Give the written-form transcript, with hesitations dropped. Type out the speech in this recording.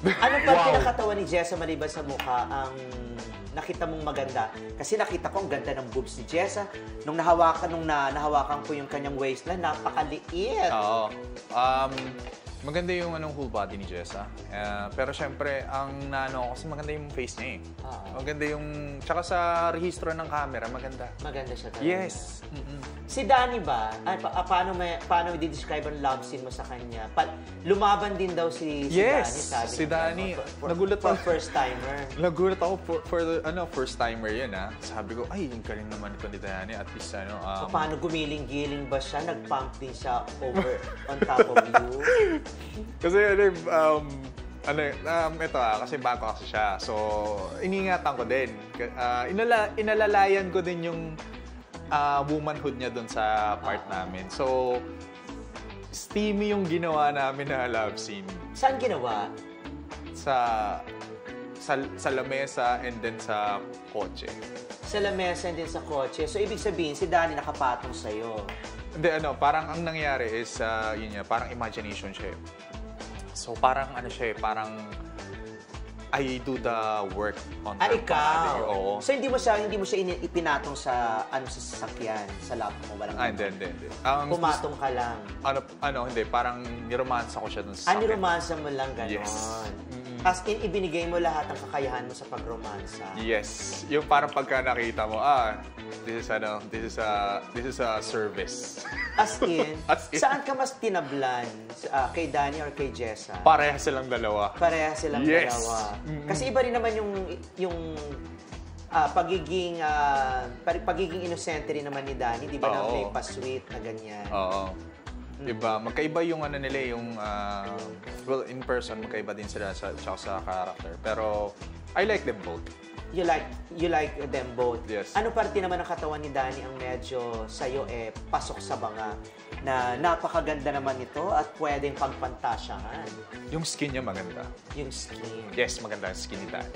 Ano pa pinakatawa ni Jessa maliban sa mukha ang nakita mong maganda? Kasi nakita ko ang ganda ng boobs ni Jessa. Nung nahawakan ko yung kanyang waistline, napakaliit. Oo. Maganda yung whole body ni Jessa. Pero syempre, ang naano kasi maganda yung face niya eh. Maganda yung, tsaka sa rehistro ng camera, maganda. Maganda siya talaga. Yes. Si Danny ba, paano i-describe ang love scene mo sa kanya? Lumaban din daw si Danny, sabi si Danny. Nagulat for first timer. Nagulat ako for first timer yun ah. Sabi ko, ay, yung galing naman ito ni Danny. At least paano gumiling-giling ba siya? Nag-pump din siya on top of you? Kasi ito kasi bago kasi siya. So, iningatan ko din. Inalalayan ko din yung womanhood niya dun sa part namin. So, steamy yung ginawa namin na love scene. Saan ginawa? Sa lamesa and then sa kotse. Sa lamesa and then sa kotse. So, ibig sabihin, si Danny nakapatong sa'yo. Hindi, parang ang nangyari is, yun niya, parang imagination siya. So, parang parang I do the work on her ikaw? body. Oo. So, hindi mo siya ipinatong sa sasakyan, sa lap mo? Hindi. Pumatong ka lang? Hindi. Parang niromansa ko siya dun sa sasakyan. Niromansa mo lang, gano'n? Yes. As in, ibinigay mo lahat ng kakayahan mo sa pagromansa. Yes. Yung parang pagka nakita mo, this is a service. As in, saan ka mas tinablan? Kay Danny or kay Jessa? Pareha silang dalawa. Pareha silang dalawa. Kasi iba rin naman yung pagiging inosente rin naman ni Danny, di ba, na may pa-sweet na ganyan. Oo. Diba? Magkaiba yung nila, yung well, in person, magkaiba din sila sa character. Pero I like them both. You like them both. Yes. Ano parte naman ng katawan ni Danny ang medyo sa'yo pasok sa banga na napakaganda naman ito at pwedeng pagpantasyahan? Yung skin niya maganda. Yung skin. Yes, maganda yung skin ni Danny.